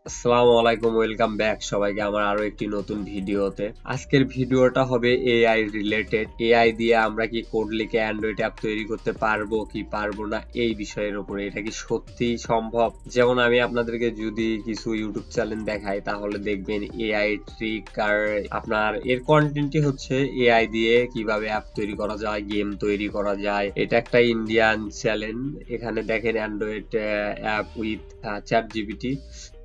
আসসালামু আলাইকুম, welcome back সবাইকে আমার আরো একটি নতুন ভিডিওতে। আজকের ভিডিওটা হবে এআই রিলেটেড। এআই দিয়ে আমরা কি কোড লিখে অ্যান্ড্রয়েড অ্যাপ তৈরি করতে পারবো কি পারবো না এই বিষয়ের উপরে। এটা কি সত্যি সম্ভব? যেমন আমি আপনাদেরকে যদি কিছু ইউটিউব চ্যানেল দেখাই তাহলে দেখবেন এআই ট্রিক, আর আপনার এর কন্টেন্টই হচ্ছে এআই দিয়ে কিভাবে অ্যাপ তৈরি করা যায়, গেম তৈরি করা যায়। এটা একটা ইন্ডিয়ান চ্যানেল। এখানে দেখেন Android app with chat GPT.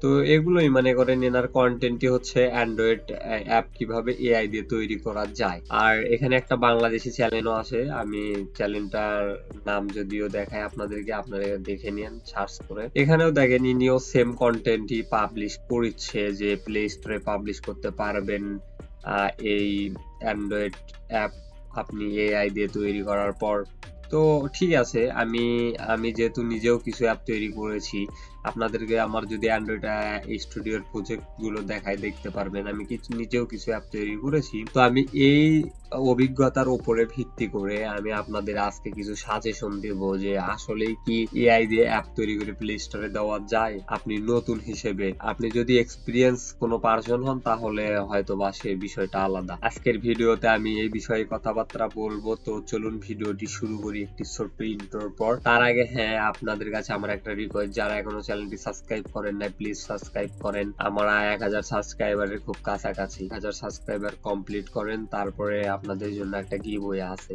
তো এগুলোই মনে করেন এনার কন্টেন্টই হচ্ছে অ্যান্ড্রয়েড অ্যাপ কিভাবে এআই দিয়ে তৈরি করা যায়। আর এখানে একটা বাংলাদেশি চ্যানেলও আছে, আমি চ্যানেলটার নাম যদিও দেখাই আপনাদেরকে, আপনারা দেখে নিন সার্চ করে। এখানেও দেখেন ইনিও সেম কন্টেন্টই পাবলিশ করছে, যে প্লে স্টোরে পাবলিশ করতে পারবেন এই অ্যান্ড্রয়েড অ্যাপ আপনি এআই দিয়ে তৈরি করার পর। তো ঠিক আছে, আমি আমি যেহেতু নিজেও কিছু অ্যাপ তৈরি করেছি, আপনাদেরকে আমার যদি অ্যান্ড্রয়েড স্টুডিওর প্রজেক্ট গুলো দেখায় দেখতে পারবেন আমি নিজেও কিছু অ্যাপ তৈরি করেছি। তো আমি এই অভিজ্ঞতার উপরে ভিত্তি করে আমি আপনাদের আজকে কিছু সাজেশন দেব যে আসলেই কি এআই দিয়ে অ্যাপ তৈরি করে প্লে স্টোরে দেওয়া যায়। আপনি নতুন হিসেবে, আপনি যদি এক্সপিরিয়েন্স কোনো পার্সন হন তাহলে হয়তো বা সে বিষয়টা আলাদা। আজকের ভিডিওতে আমি এই বিষয়ে কথাবার্তা বলবো। তো চলুন ভিডিওটি শুরু করি একটি ছোট্ট ইন্ট্রোর পর। তার আগে হ্যাঁ, আপনাদের কাছে আমার একটা রিকোয়েস্ট, যারা এখনো চ্যানেলটি সাবস্ক্রাইব করেন নাই প্লিজ সাবস্ক্রাইব করেন। আমরা 1000 সাবস্ক্রাইবারের খুব কাছাকাছি। 1000 সাবস্ক্রাইবার কমপ্লিট করেন, তারপরে আপনাদের জন্য একটা গিভওয়ে আছে।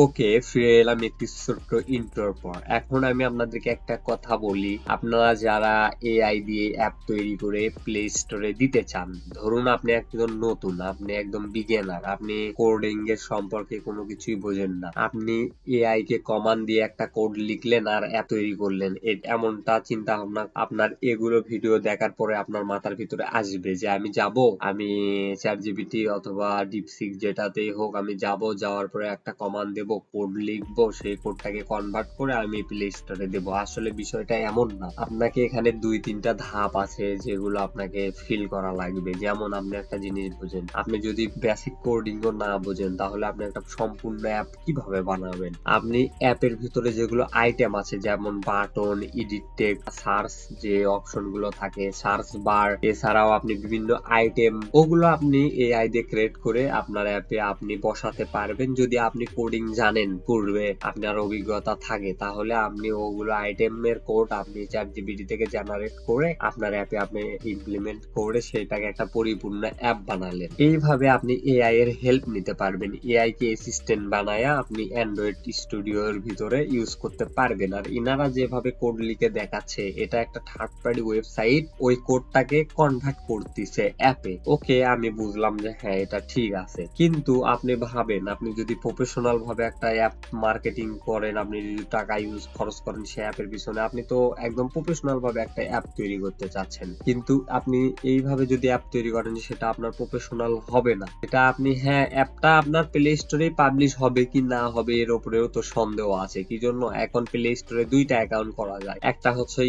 ওকে, ফিরে এলাম একটি ছোট্ট ইন্ট্রোর পর। এখন আমি আপনাদেরকে একটা কথা বলি, আপনারা যারা এআই দিয়ে অ্যাপ তৈরি করে প্লে স্টোরে দিতে চান, ধরুন আপনি একদম নতুন, আপনি একদম বিগিনার, আপনি কোডিং এর সম্পর্কে কোনো কিছুই বোঝেন না, আপনি এআই কে কমান্ড দিয়ে একটা কোড লিখলেন আর অ্যাপ তৈরি করলেন, এমনটা চিন্তা ভাবনা আপনার এগুলো ভিডিও দেখার পরে আপনার মাথার ভিতরে আসবে যে আমি যাব, আমি চ্যাট জিপিটি অথবা ডিপসিক যেটাতেই হোক আমি যাব, যাওয়ার পরে একটা কমান্ড দেব, কোড লিখবো, সেই কোডটাকে কনভার্ট করে আমি প্লে স্টোরে দেবো। আসলে বিষয়টা এমন না। আপনাকে এখানে 2-3টা ধাপ আছে যেগুলো আপনাকে ফিল করা লাগবে। যেমন আপনি একটা জিনিস বুঝেন, আপনি যদি বেসিক কোডিংও না বোঝেন তাহলে আপনি একটা সম্পূর্ণ অ্যাপ কিভাবে বানাবেন। আপনি অ্যাপের ভিতরে যেগুলো আইটেম আছে যেমন বাটন, এডিট টেক্সট, সার্চ যে অপশন গুলো থাকে, সার্চ বার, এছাড়াও আপনি বিভিন্ন আইটেম, ওগুলো আপনি এআই দিয়ে ক্রিয়েট করে আপনার অ্যাপে আপনি বসাতে পারবেন। যদি আপনি কোডিং জানেন, পূর্বে আপনার অভিজ্ঞতা থাকে, তাহলে আপনি ওগুলো আইটেমের কোড আপনি চ্যাট জিপিটি থেকে জেনারেট করে আপনার অ্যাপে আপনি ইমপ্লিমেন্ট করে সেটাকে একটা পরিপূর্ণ অ্যাপ বানালেন। এইভাবে আপনি এআই এর হেল্প নিতে পারবেন। এআই কে অ্যাসিস্ট্যান্ট বানায়া আপনি অ্যান্ড্রয়েড স্টুডিওর ভিতরে ইউজ করতে পারবেন। আর ইনারা যেভাবে কোড লিখে দেখাচ্ছে, এটা একটা থার্ড পার্টি ওয়েবসাইট ওই কোডটাকে কনভার্ট করতেছে অ্যাপে। ওকে, আমি বুঝলাম যে হ্যাঁ এটা ঠিক আছে, কিন্তু আপনি ভাবেন আপনি যদি প্রফেশনাল ভাবে একটা অ্যাপ মার্কেটিং করেন, আপনি যদি টাকা খরচ করেন সে অ্যাপের পিছনে, আপনি তো একদম প্রফেশনাল ভাবে একটা অ্যাপ তৈরি করতে চাচ্ছেন, কিন্তু আপনি এইভাবে যদি অ্যাপ তৈরি করেন সেটা আপনার প্রফেশনাল হবে না। এটা আপনি, হ্যাঁ অ্যাপটা আপনার প্লে স্টোরে পাবলিশ হবে কি না হবে এর উপরেও তো সন্দেহ আছে। কি জন্য? এখন প্লে স্টোরে 2টা অ্যাকাউন্ট করা যায়, একটা হচ্ছে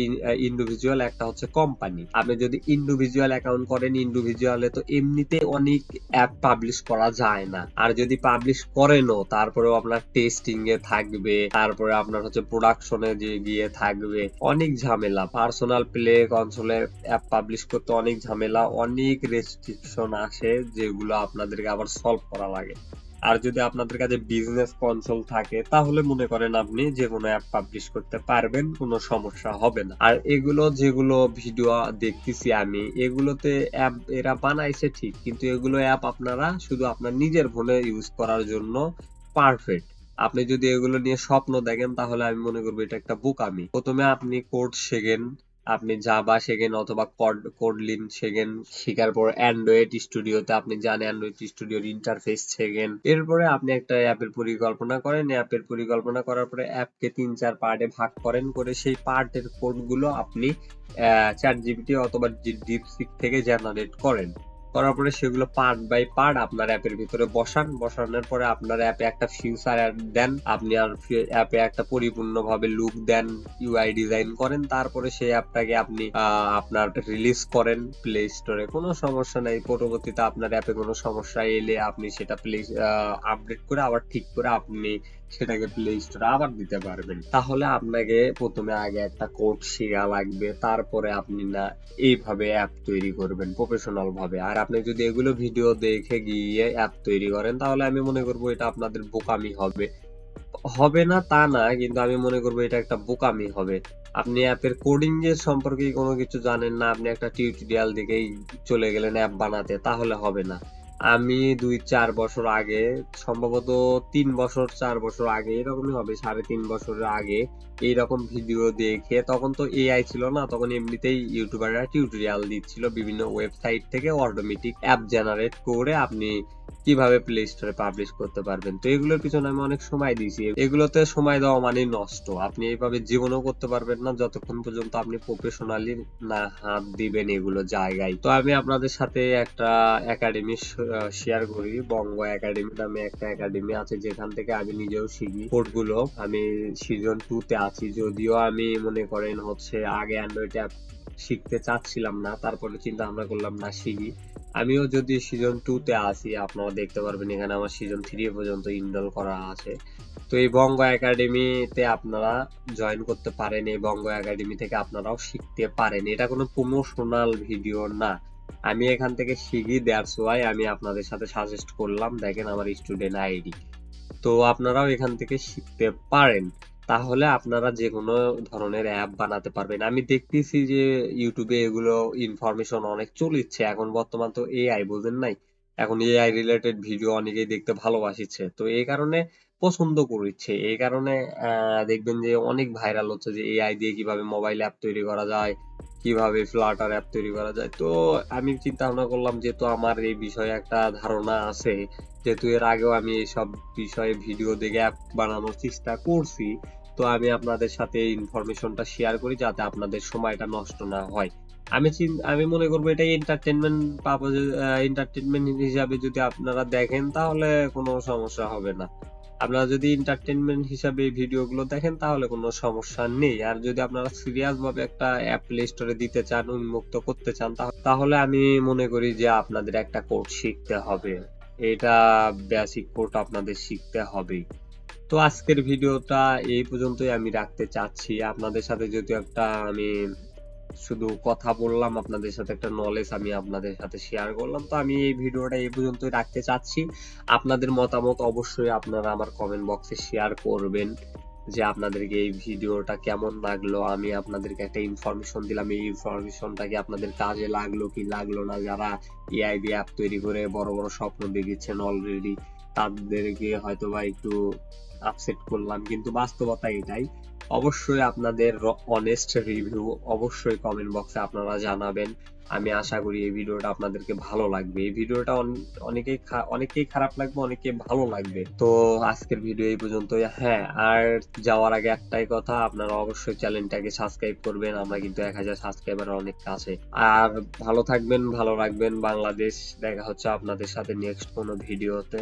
ইন্ডিভিজুয়াল, একটা হচ্ছে কোম্পানি। আপনি যদি ইন্ডিভিজুয়াল অ্যাকাউন্ট করেন, ইন্ডিভিজুয়ালে তো এমনিতে অনেক অ্যাপ পাবলিশ করা যায় না, আর যদি পাবলিশ করেনও তারপরেও আপনার টেস্টিং এ থাকবে, তারপরে আপনার হচ্ছে প্রোডাকশনে যে গিয়ে থাকবে, অনেক ঝামেলা। পার্সোনাল প্লে কনসোলে অ্যাপ পাবলিশ করতে অনেক ঝামেলা, অনেক রেস্ট্রিকশন আসে যেগুলো আপনাদেরকে আবার সলভ করা লাগে। আর যদি আপনাদের কাছে বিজনেস কনসোল থাকে তাহলে মনে করেন আপনি যে কোনো অ্যাপ পাবলিশ করতে পারবেন, কোনো সমস্যা হবে না। আর এগুলো যেগুলো ভিডিও দেখতেছি আমি, এগুলোতে অ্যাপ এরা বানাইছে ঠিক, কিন্তু এগুলো অ্যাপ আপনারা শুধু আপনার নিজের ফোনে ইউজ করার জন্য পারফেক্ট। আপনি যদি এগুলো নিয়ে স্বপ্ন দেখেন তাহলে আমি মনে করবো এটা একটা বোকামি। প্রথমে আপনি কোড শেখেন, আপনি জাভা শেখেন অথবা কোডলিন শেখেন, শেখার পর অ্যান্ড্রয়েড স্টুডিওতে আপনি যান, অ্যান্ড্রয়েড স্টুডিওর ইন্টারফেস শেখেন। এরপরে আপনি একটা অ্যাপের পরিকল্পনা করেন, অ্যাপের পরিকল্পনা করার পরে অ্যাপকে 3-4 পার্টে ভাগ করেন, করে সেই পার্টের কোডগুলো আপনি চ্যাট জিপিটি অথবা ডিপসিক থেকে জেনারেট করেন। করার পরে সেগুলো পার্ট বাই পার্ট আপনার অ্যাপের ভিতরে বসানোর পরে আপনার অ্যাপে একটা ফিউচার দেন, আপনি আর অ্যাপে একটা পরিপূর্ণভাবে লুক দেন, ইউআই ডিজাইন করেন, তারপরে সেই অ্যাপটাকে আপনি আপনার রিলিজ করেন প্লে স্টোরে। কোনো সমস্যা নাই, পরবর্তীতে আপনার অ্যাপে কোনো সমস্যা এলে আপনি সেটা প্লে আপডেট করে আবার ঠিক করে আপনি সেটাকে প্লে স্টোরে আবার দিতে পারবেন। তাহলে আপনাকে প্রথমে আগে একটা কোড শেখা লাগবে, তারপরে আপনি না এইভাবে অ্যাপ তৈরি করবেন প্রফেশনাল ভাবে। আর আপনি যদি এগুলো ভিডিও দেখে গিয়ে অ্যাপ তৈরি করেন তাহলে আমি মনে করবো এটা আপনাদের বোকামি হবে না তা না, কিন্তু আমি মনে করবো এটা একটা বোকামি হবে। আপনি অ্যাপের কোডিং এর সম্পর্কে কোনো কিছু জানেন না, আপনি একটা টিউটোরিয়াল দেখেই চলে গেলেন অ্যাপ বানাতে, তাহলে হবে না। আমি 2-4 বছর আগে, সম্ভবত 3 বছর 4 বছর আগে এরকমই হবে, 3.5 বছরের আগে এইরকম ভিডিও দেখে, তখন তো এআই ছিল না, তখন এমনিতেই ইউটিউবাররা টিউটোরিয়াল দিচ্ছিল বিভিন্ন ওয়েবসাইট থেকে অটোমেটিক অ্যাপ জেনারেট করে আপনি কিভাবে প্লে স্টোরে পাবলিশ করতে পারবেন। তো এগুলোর পিছনে আমি অনেক সময় দিয়েছি, এগুলোতে সময় দেওয়া মানে নষ্ট। আপনি এইভাবে জীবনও করতে পারবেন না যতক্ষণ পর্যন্ত আপনি প্রফেশনালি না হাত দিবেন এগুলো জায়গায়। তো আমি আপনাদের সাথে একটা একাডেমি শেয়ার করি, বঙ্গ একাডেমি নামে একটা একাডেমি আছে, যেখান থেকে আমি নিজেও শিখি কোডগুলো। আমি সিজন 2 তে আছি, যদিও আমি মনে করেন হচ্ছে আগে অ্যান্ড্রয়েড অ্যাপ শিখতে চাচ্ছিলাম না, তারপরে চিন্তা ভাবনা করলাম না শিখি। আমিও যদি সিজন 2 তে আসি, আপনারা দেখতে পারবেন এখানে আমার সিজন 3 পর্যন্ত ইনরোল করা আছে। তো এই বঙ্গ একাডেমিতে আপনারা জয়েন করতে পারেন, এই বঙ্গ একাডেমি থেকে আপনারাও শিখতে পারেন। এটা কোনো প্রমোশনাল ভিডিও না, আমি এখান থেকে শিখি, দ্যাটস ওয়াই আমি আপনাদের সাথে সাজেস্ট করলাম। দেখেন আমার স্টুডেন্ট আইডি, তো আপনারাও এখান থেকে শিখতে পারেন, তাহলে আপনারা যে কোনো ধরনের অ্যাপ বানাতে পারবেন। আমি দেখতেছি যে ইউটিউবে এগুলো ইনফরমেশন অনেক চলিচ্ছে এখন, বর্তমান তো এআই বুঝেন নাই, এখন এআই রিলেটেড ভিডিও অনেকেই দেখতে ভালোবাসিচ্ছে, তো এই কারণে পছন্দ করছে, এই কারণে দেখবেন যে অনেক ভাইরাল হচ্ছে যে এআই দিয়ে কিভাবে মোবাইল অ্যাপ তৈরি করা যায়, কিভাবে ফ্লাটার অ্যাপ তৈরি করা যায়। তো আমি চিন্তা ভাবনা করলাম, যেহেতু আমার এই বিষয়ে একটা ধারণা আছে, যেহেতু এর আগেও আমি এইসব বিষয়ে ভিডিও দেখে অ্যাপ বানানোর চেষ্টা করছি, তো আমি আপনাদের সাথে এই ইনফরমেশনটা শেয়ার করি যাতে আপনাদের সময়টা নষ্ট না হয়। আমি মনে করবো এটা এন্টারটেনমেন্ট পারপোজে, এন্টারটেনমেন্ট হিসাবে যদি আপনারা দেখেন তাহলে কোনো সমস্যা হবে না। আপনারা যদি এন্টারটেনমেন্ট হিসাবে এই ভিডিওগুলো দেখেন তাহলে কোনো সমস্যা নেই। আর যদি আপনারা সিরিয়াস ভাবে একটা অ্যাপ প্লে স্টোরে দিতে চান, উন্মুক্ত করতে চান, তাহলে আমি মনে করি যে আপনাদের একটা কোড শিখতে হবে, এটা বেসিক কোড আপনাদের শিখতে হবে। তো আজকের ভিডিওটা এই পর্যন্তই আমি রাখতে চাচ্ছি। আপনাদের সাথে যদি একটা আমি শুধু কথা বললাম, আপনাদের সাথে একটা নলেজ আমি আপনাদের সাথে শেয়ার করলাম, তো আমি এই ভিডিওটা এই পর্যন্তই রাখতে চাচ্ছি। আপনাদের মতামত অবশ্যই আপনারা আমার কমেন্ট বক্সে শেয়ার করবেন যে আপনাদেরকে এই ভিডিওটা কেমন লাগলো। আমি আপনাদেরকে একটা ইনফরমেশন দিলাম, এই ইনফরমেশনটা কি আপনাদের কাজে লাগলো কি লাগলো না, যারা এআই দিয়ে অ্যাপ তৈরি করে বড় বড় স্বপ্ন দেখেছেন অলরেডি, তাদেরকে হয়তো বা একটু আপসেট করলাম, কিন্তু বাস্তবতা এটাই। অবশ্যই আপনাদের অনেস্ট রিভিউ অবশ্যই কমেন্ট বক্সে আপনারা জানাবেন। আমি আশা করি এই ভিডিওটা আপনাদেরকে ভালো লাগবে। এই ভিডিওটা অনেকেই খারাপ লাগবে, অনেকে ভালো লাগবে। তো আজকের ভিডিও এই পর্যন্তই। হ্যাঁ, আর যাওয়ার আগে একটাই কথা, আপনারা অবশ্যই চ্যানেলটাকে সাবস্ক্রাইব করবেন, আমরা কিন্তু 1000 সাবস্ক্রাইবার অনেক কাছে। আর ভালো থাকবেন, ভালো রাখবেন বাংলাদেশ। দেখা হচ্ছে আপনাদের সাথে নেক্সট কোনো ভিডিওতে।